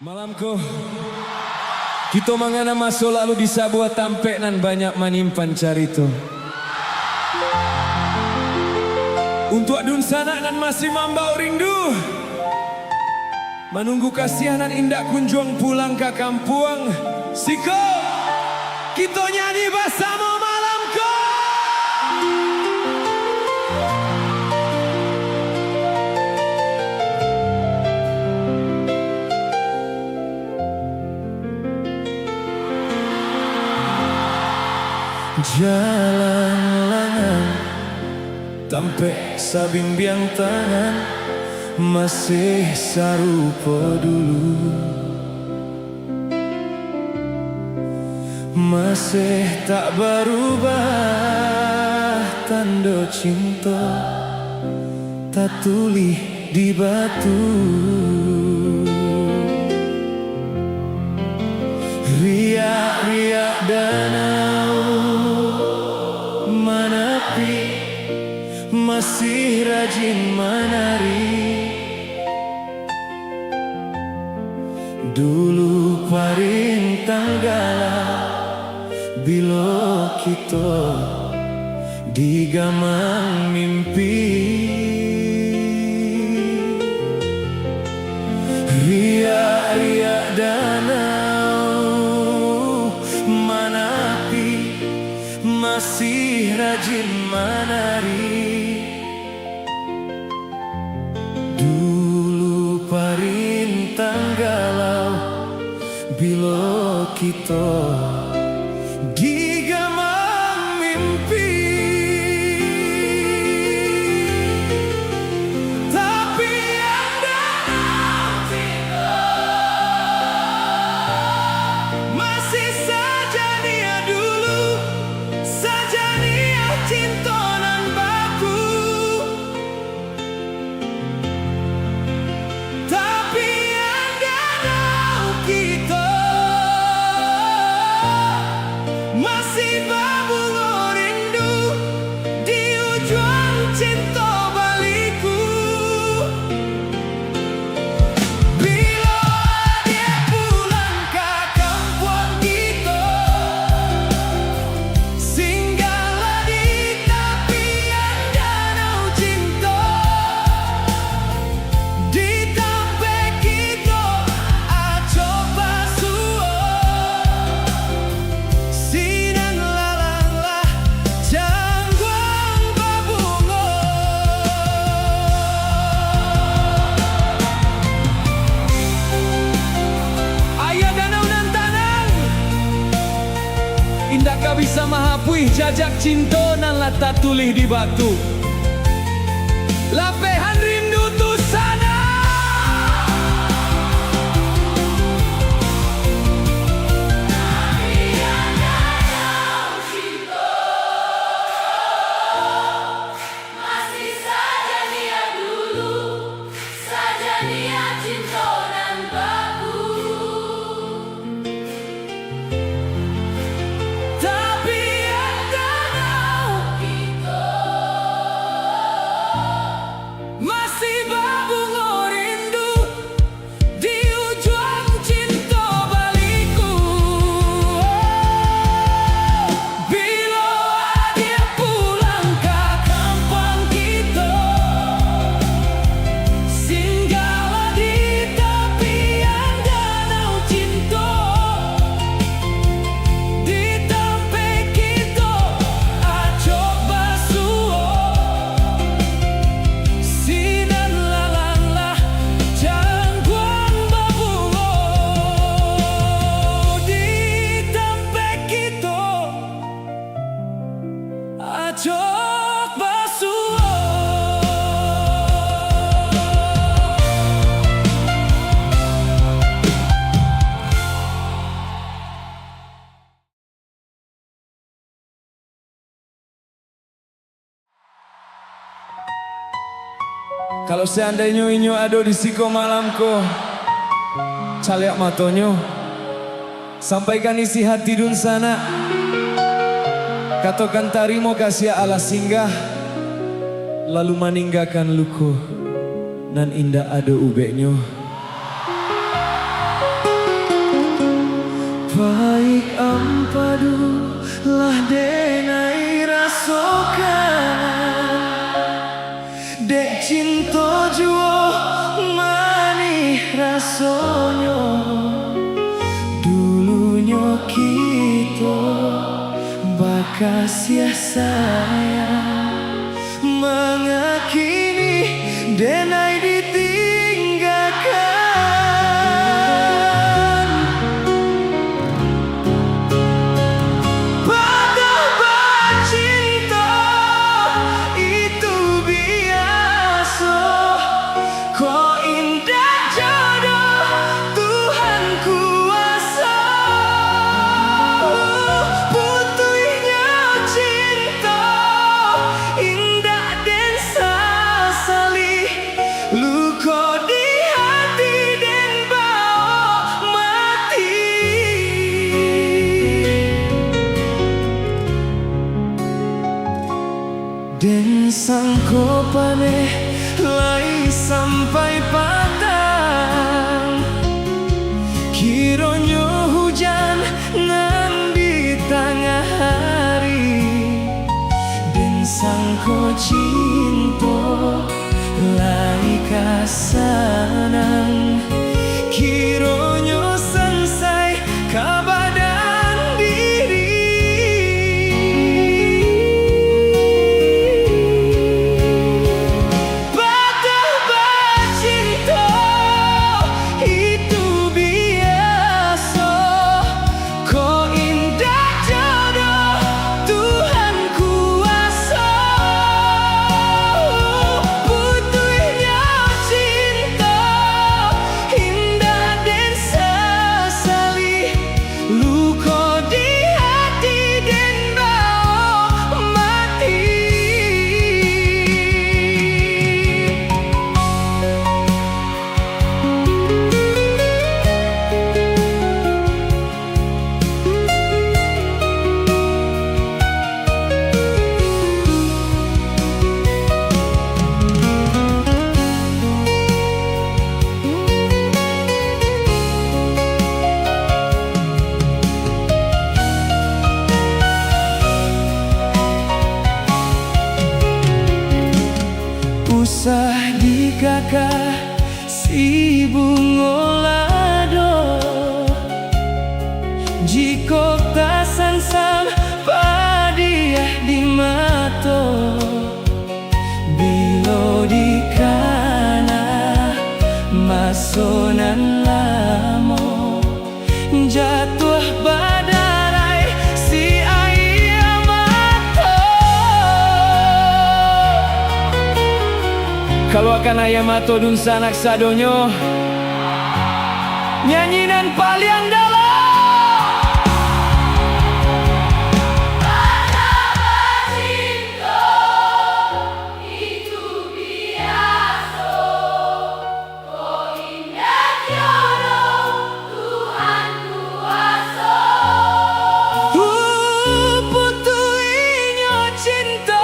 Malamku kita mangana masuk lalu di sebuah tampek nan banyak manimpan carito. Untuk adun sana nan masih mambau rindu, menunggu kasihanan indah kunjung pulang ke kampung. Siko kita nyanyi bersama malamku. Jalan lengan tampek sabimbiang tangan masih sarupa dulu, masih tak berubah tanda cinta tak tulis di batu. Riak-riak danau menepi masih rajin menari. Dulu paring tanggala bila kita digamang mimpi. Riak-riak danau menepi masih rajin menari. Dulu parintang galau bila kita digamang mimpi. Tapi yang danau cinta masih saja dia dulu, saja dia cinta nan baku. Tapi yang danau kita masih berbunga rindu di ujung cinta baliku. Bila dia pulang ke kampung kita, singgahlah di tepian danau cinta. Di tampek kita coba suo, sinan lalanglah jangguang berbunga. Ayah danau nan tanang indah kau bisa mahapui jajak cinta nan lata tulih di batu. Lapehan rindu tu sana. Masih saja dia dulu, saja dia cinta nan baku. Tapi yang danau Kita masih berbunga rindu di ujung cinta baliku. Bila dia pulang ke kampung kita, singgahlah di tepian danau cinta. Di tampek kita coba suo, sinan lalanglah jangguang berbunga. Di tampek kita coba suo. Kalau seandainya inyo ada di siko malamku, caliak matonyo, sampaikan isi hati dun sana. Katakan tarimo kasih ala singgah, lalu meninggalkan luku nan indah ada ubeknya. Lik ampadu lah denai rasokan dek cinta juo manih rasonyo dulunya kita bakas ya sayang mengakini denai ditinggalkan betapa cinta itu biasa kok indah jodoh Tuhan kuasa butuhnya cinta indah dan sasali luka di hati dan bawa mati dan sangko paneh lai sampai patang kironyo hujan nan di tengah hari dan sangko cinta lai kasanang kironyo selesai kabadan diri betapa cinta itu biasa kok indah jodoh Tuhan kuasa butuhnya cinta indah dan sesali luka di hati dan bawa mati usah dikakak si bungolado jika tak sansam padiah di mato bilo di kana masonan lamo jatuh badarai si ayah mato kalau akan ayam atau dun sanak sadonyo nyanyinan palian dalam betapa cinta itu biasa kok indah jodoh Tuhan kuasa butuhnya cinta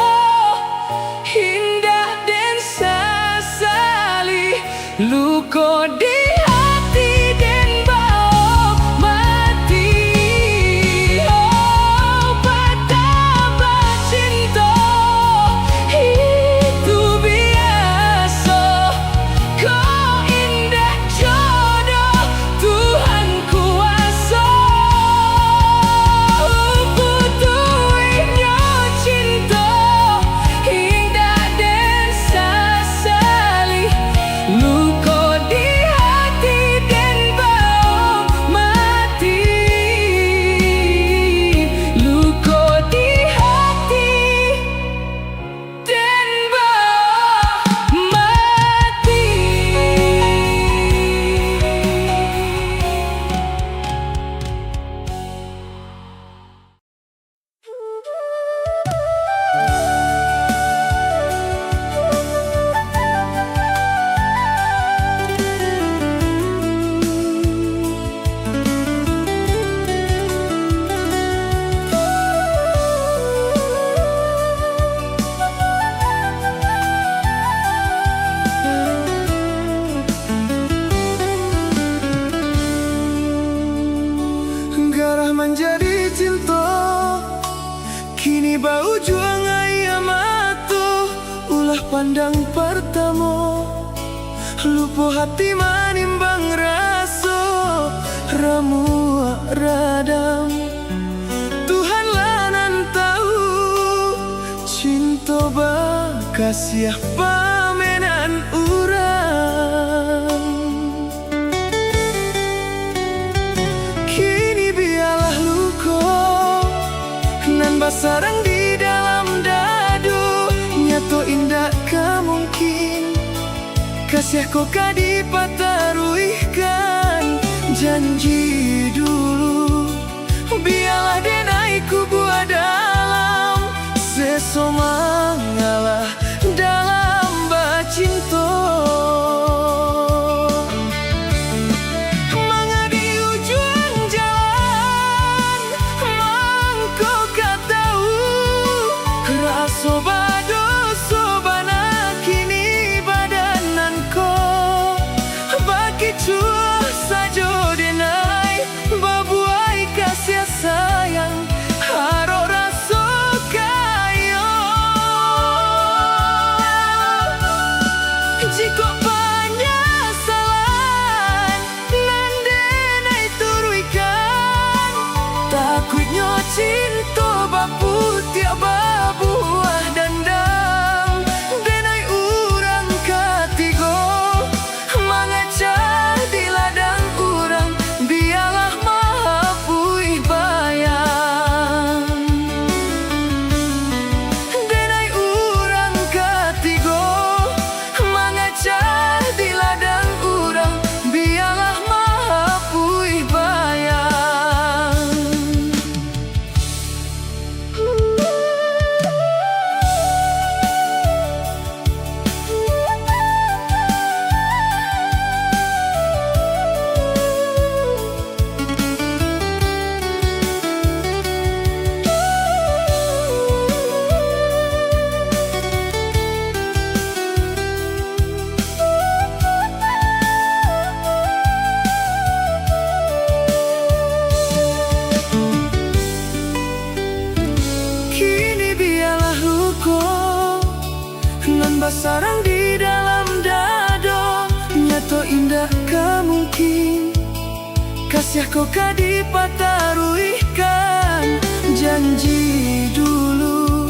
indah dan sesali luka di hati dan bawa menjadi cinta. Kini bau juang ayam atuh ulah pandang pertama. Lupa hati manimbang rasa ramu radam. Tuhanlah nan tahu cinta bakasih pamenan urang. Kini biarlah luka nan basarang di dalam dadu. Nyato indah kemungkin kasih kau dipataruihkan. Janji dulu biarlah denai ku buat dalam. Sesoma ngalah dalam bacinta. Mangadi ujung jalan mangko katau rasa bado sobana kini badanan ko. Bagi cua saja denai babuai kasih sayang haro rasa kayo. Jika penyesalan nan denai turuikan, takutnya cinta bapu tiap babuah dandang. Denai urang katigo mangacah di ladang urang biarlah mahapuih bayang. Denai urang katigo mangacah di ladang urang biarlah mahapuih bayang. Kini biarlah luka nan basarang di dalam dado. Nyato indah kemungkin kasih kau dipataruihkan. Janji dulu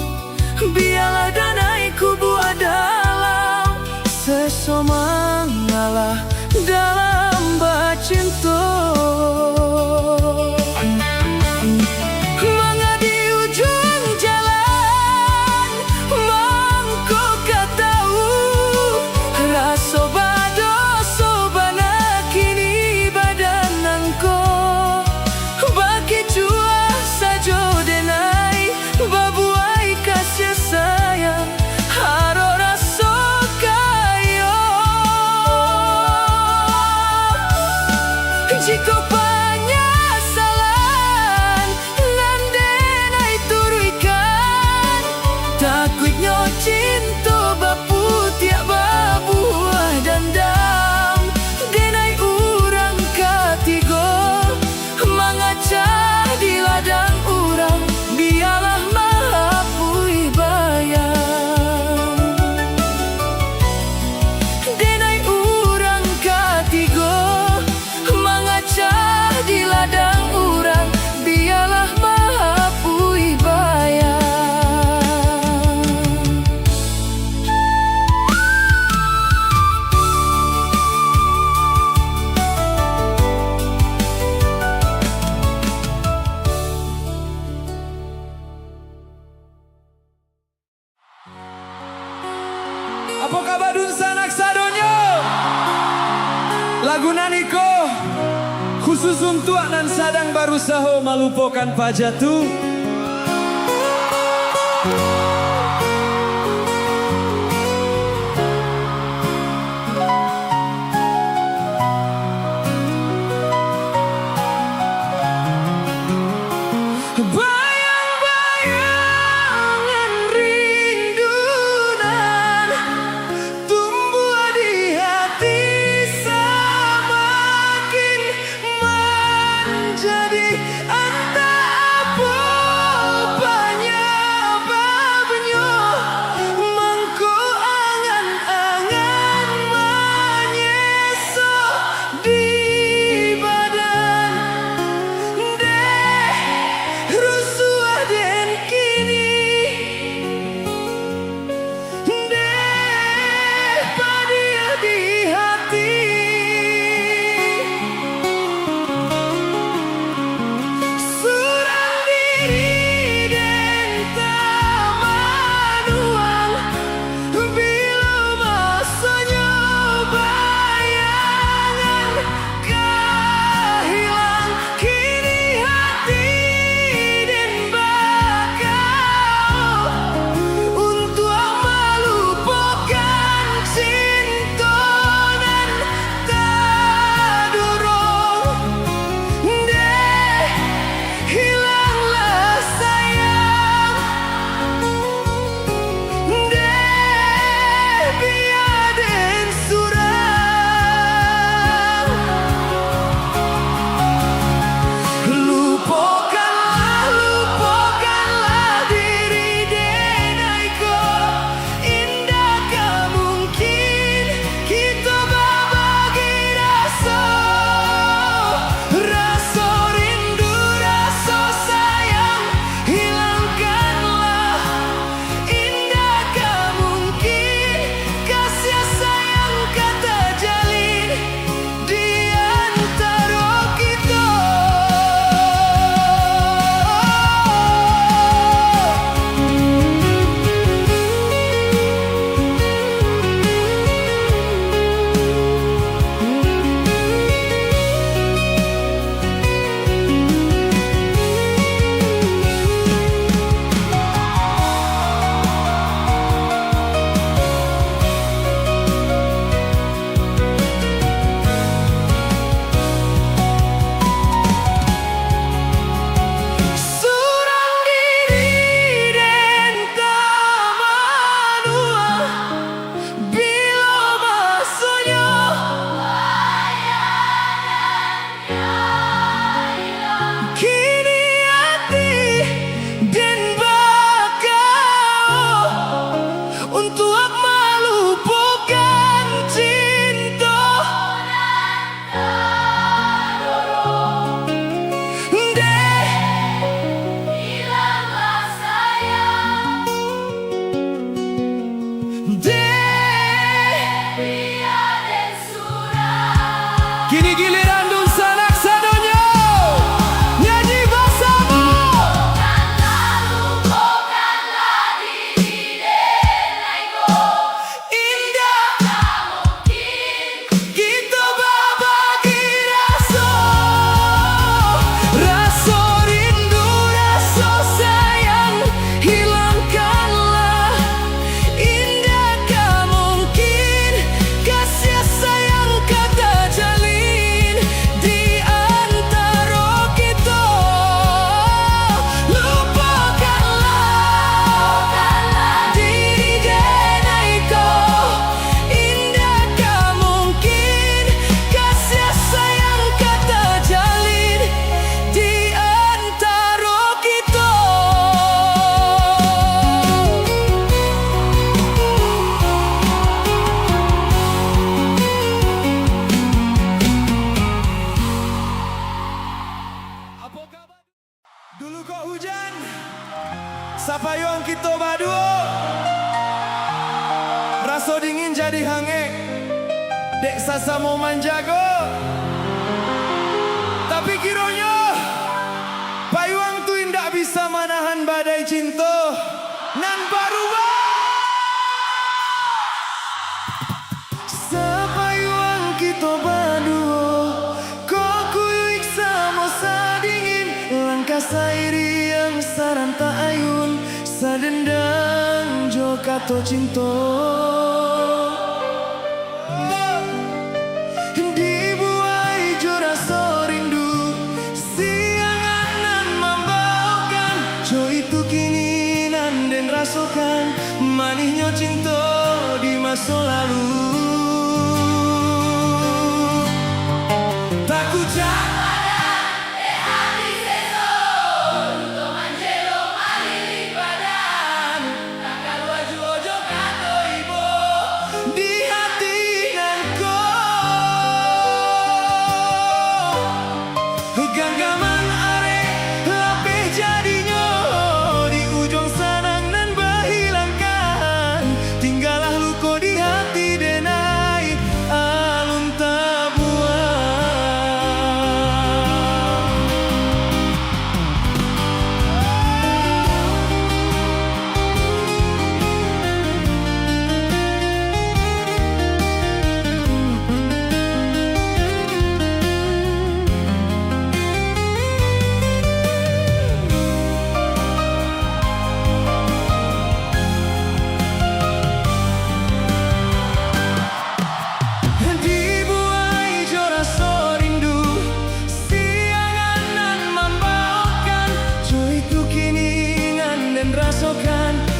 biarlah danai ku buat dalam. Sesoma ngalah dalam bacinta. Mangadi ujung jalan mangko katau rasa bado sobana kini badananko. Bagi jua saja denai babuai kasih sayang haro rasa kayo. Jika penyesalan nan denai turuikan, takutnya cinta bapu tiap babuah dandang. Denai urang katigo mangacah di ladang urang biarlah mahapuih bayang. Denai urang katigo mangacah di ladang urang biarlah mahapuih bayang. Apa kabar dun sanak sadonyo? Lagu naniko khusus untuk nan sadang barusaha melupakan pajatu. Bayang-bayangan rindunan tumbuh di hati semakin menjadi antara Apa kabar? Dulu kok hujan, sapayong kita baduo, rasa dingin jadi hangek, dek sasa mau manjago. Tapi kiranya payung tu indak bisa manahan badai cinta nan baru sapayung kita baduo, kok kuyuk sama sadingin, langkah sairi yang saranta ayun, sadendang jo kato cinta. Dibuai jo rasa rindu, siangan nan membawakan, jo itu keinginan dan rasakan, manisnya cinta di masa lalu. Tak ucap genggaman are lapeh jadinya, di ujung sanang nan berhilangkan, tinggallah luka di hati denai alun tabuan.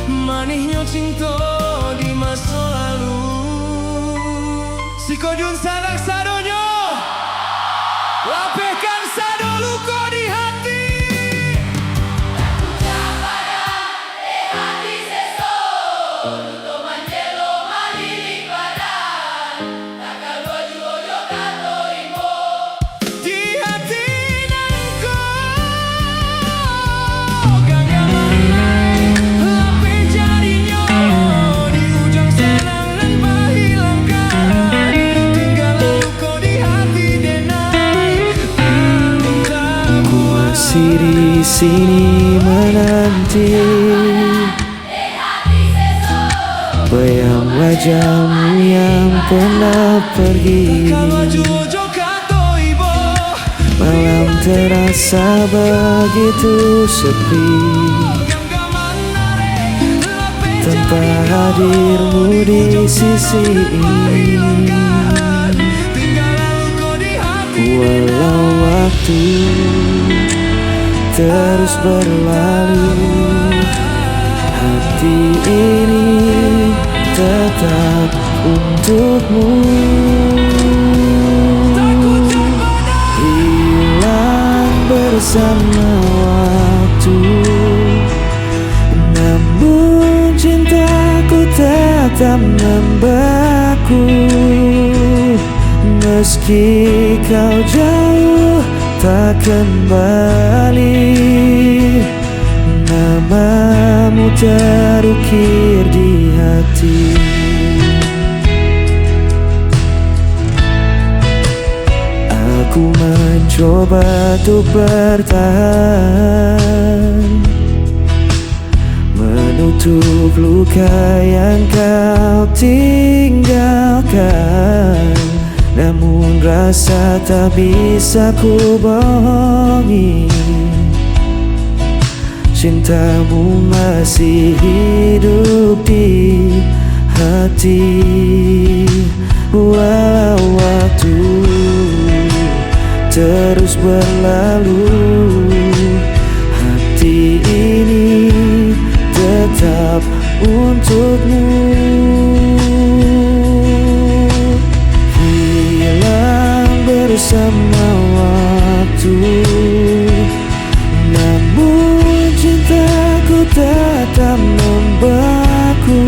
Manisnya cinta di masa lalu. Si kodun sanak sadonyo, lapehkan sado luka di hati. Ucap padam di hati seso, untuk manjelo malilik badan, takkan baju ojo kato imo. Di hati nangko, genggaman naik lapeh jadinya, di ujung sanang nan berhilangkan, tinggallah luka di hati denai alun tabuan. Masih di sini menanti bayang wajahmu yang pernah pergi. Kalau jojo kato ibo, Malam terasa begitu sepi genggaman naik lapeh tanpa hadirmu di sisi ini. tinggallah luka di hati. Walau waktu terus berlalu, hati ini tetap untukmu. Hilang bersama waktu, namun cintaku tetap membeku. Meski kau jauh tak kembali, namamu terukir di hati. Aku mencoba untuk bertahan, menutup luka yang kau tinggalkan. Namun rasa tak bisa ku bohongi, cintamu masih hidup di hati. Walau waktu terus berlalu, hati ini tetap untukmu. Bersama waktu, namun cintaku tetap membeku.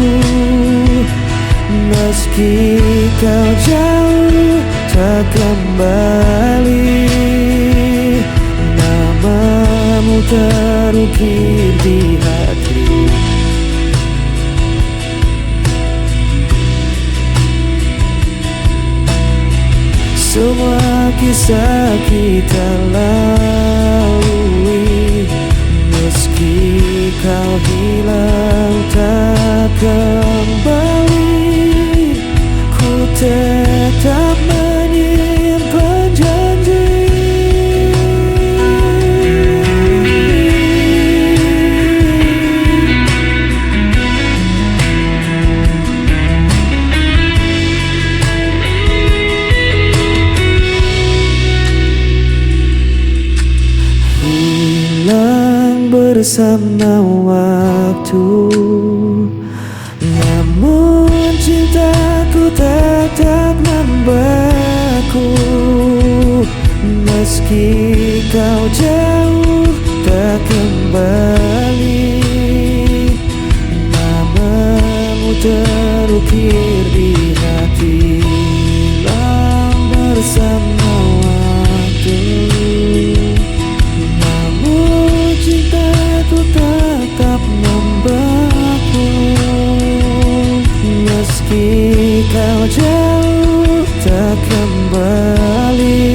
Meski kau jauh tak kembali, nama terukir di hati. Semua kisah kita lalui, meski kau hilang tak kembali, ku tetap menyimpan janji. Bersama waktu, namun cintaku tetap membeku. Meski kau jauh tak kembali, namamu terukir di hati. Hilang bersama waktu, cintaku tetap membeku. Meski kau jauh tak kembali,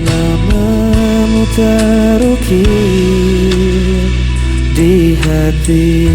namamu terukir di hati.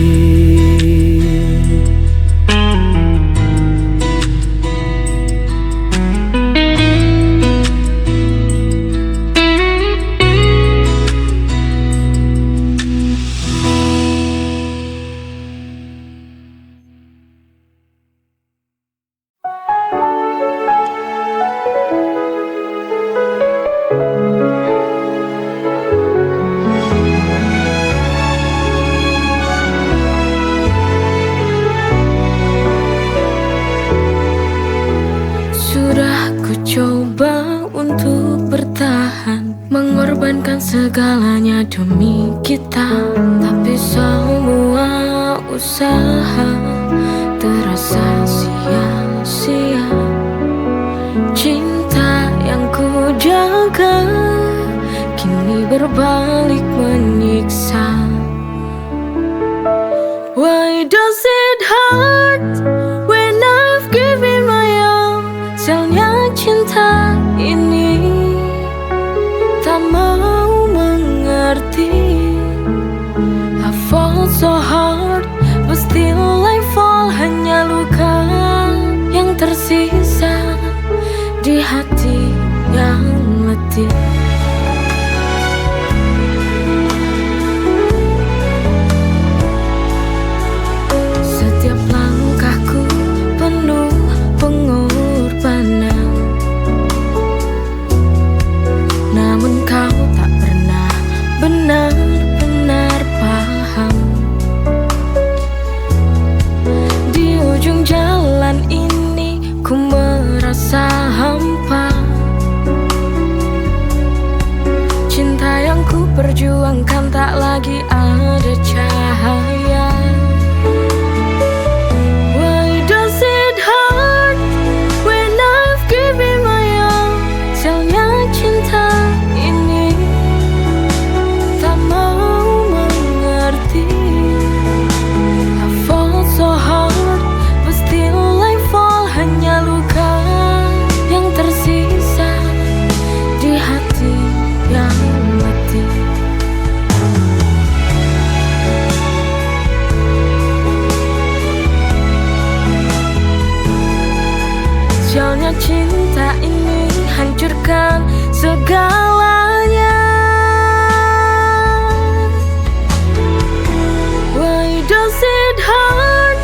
Coba untuk bertahan, mengorbankan segalanya demi kita, tapi semua usaha terasa sia-sia. Cinta yang ku jaga kini berbalik menyiksa. Why does it hurt when I've given my all? Sialnya cinta ini tak mau mengerti. I fall so hard, but still I fall. Hanya luka yang tersisa di hati yang letih. Setiap langkahku penuh pengorbanan, namun kau tak pernah benar-benar paham. Di ujung jalan ini ku merasa hampa. Cinta yang ku perjuangkan tak lagi ada cahaya. Why does it hurt when I've given my all? Sialnya cinta ini tak mau mengerti. I fall so hard, but still I fall. Hanya luka yang tersisa di hati yang letih. Sialnya cinta ini hancurkan segalanya. Why does it hurt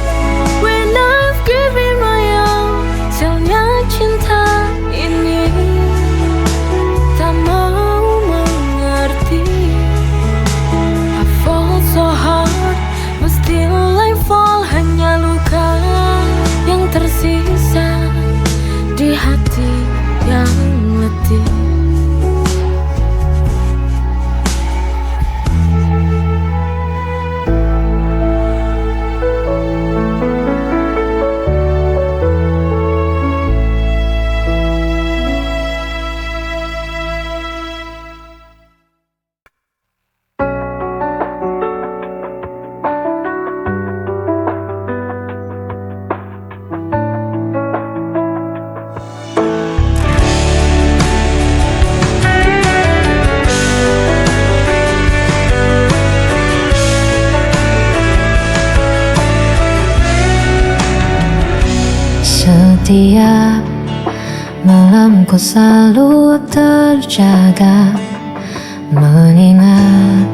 when I've given my all? Sialnya cinta ini tak mau mengerti. I fall so hard, but still I fall. Hanya luka yang tersisa di hati yang letih. setiap malamku selalu terjaga, mengingat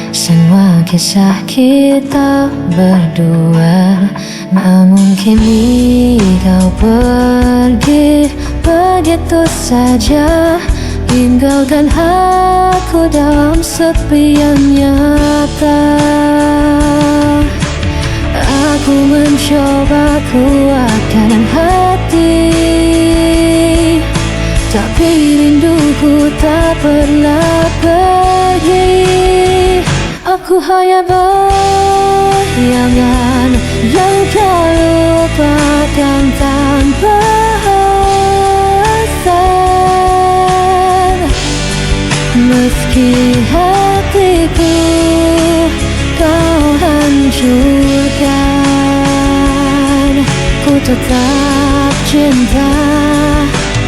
semua kisah kita berdua. Namun kini kau pergi begitu saja, tinggalkan aku dalam sepi yang nyata. Aku mencoba kuatkan hati, tapi rinduku tak pernah pergi. Aku hanya bayangan yang kau lupakan tanpa alasan. Meski hatiku kau hancurkan, ku tetap cinta,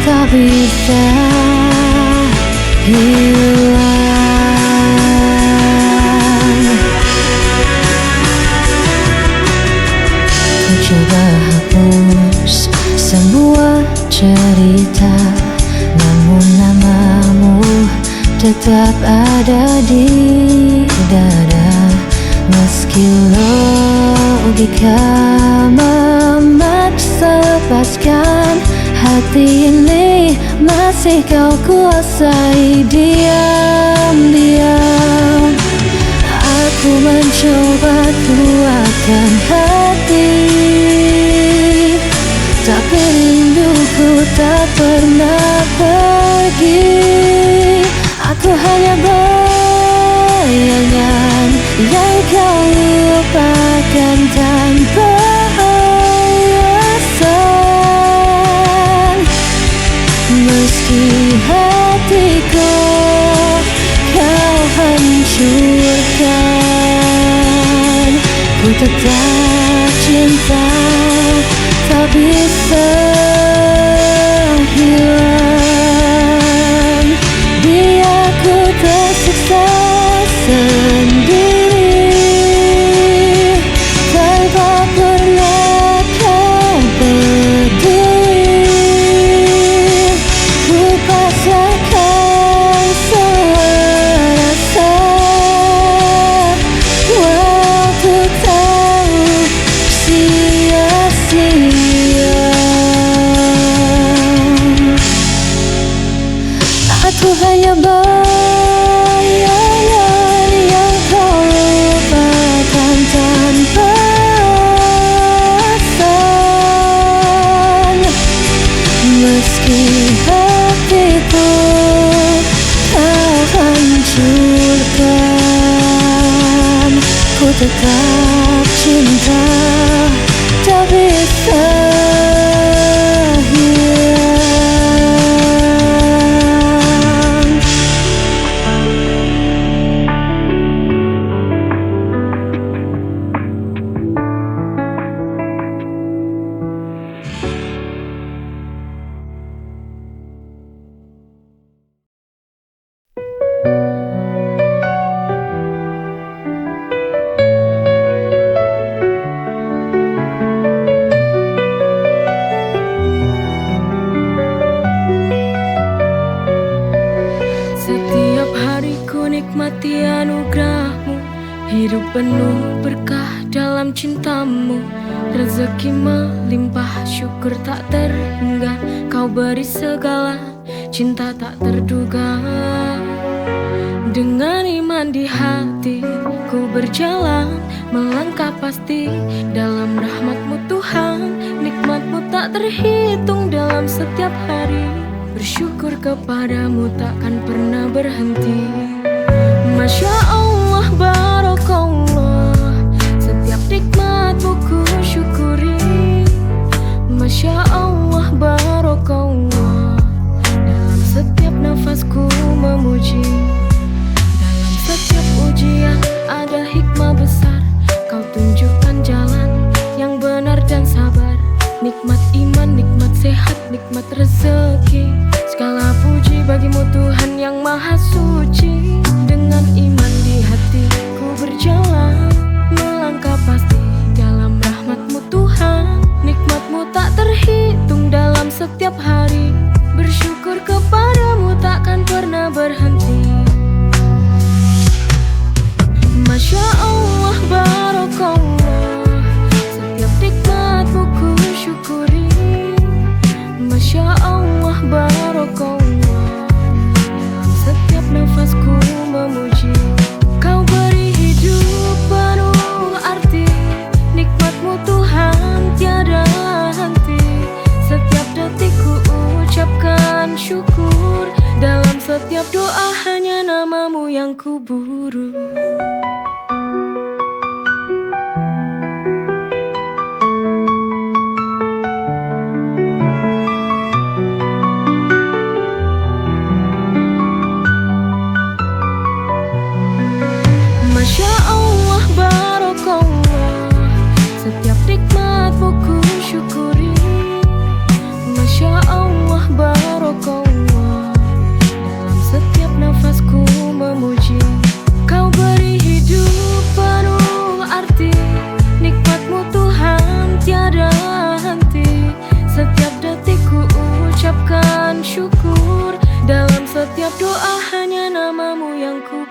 tak bisa hilang. Ku coba hapus semua cerita, namun namamu tetap ada di dada. Meski logika memaksa lepaskan, hati ini masih kau kuasai diam-diam. Aku mencoba kuatkan hati, tapi rinduku tak pernah pergi. Aku hanya bayangan yang kau lupakan tanpa alasan. Meski hatiku kau hancurkan, ku tetap cinta, tak bisa hilang. Biar ku tersiksa sendiri, tanpa pernah kau peduli. Ku pasrahkan semua rasa, waktu tahu sia-sia. Aku hanya bayangan yang kau lupakan tanpa alasan. Meski hatiku kau hancurkan, ku tetap cinta, tak bisa hilang. Setiap hari ku nikmati anugerahmu, hidup penuh berkah dalam cintamu. Rezeki melimpah, syukur tak terhingga, kau beri segala, cinta tak terduga. Dengan iman di hati, ku berjalan, melangkah pasti dalam rahmat-Mu Tuhan. Nikmat-Mu tak terhitung dalam setiap hari, bersyukur kepadamu takkan pernah berhenti. Masya Allah, barakallah, setiap nikmat-Mu ku syukuri. Masya Allah, barakallah, dalam setiap nafasku memuji. Dalam setiap ujian ada hikmah besar, kau tunjukkan jalan yang benar dan sabar. Nikmat iman, nikmat sehat, nikmat rezeki, segala puji bagimu Tuhan yang maha suci. Dengan iman di hati ku berjalan, melangkah pasti dalam rahmat-Mu Tuhan. Nikmat-Mu tak terhitung hanya namamu yang kuburu. Masya Allah, barokallah, setiap nikmatmu ku syukuri. Masya Allah, barokallah, dalam setiap nafasku memuji. Kau beri hidup penuh arti, nikmatmu Tuhan tiada henti. Setiap detik ku ucapkan syukur, dalam setiap doa hanya namamu yang ku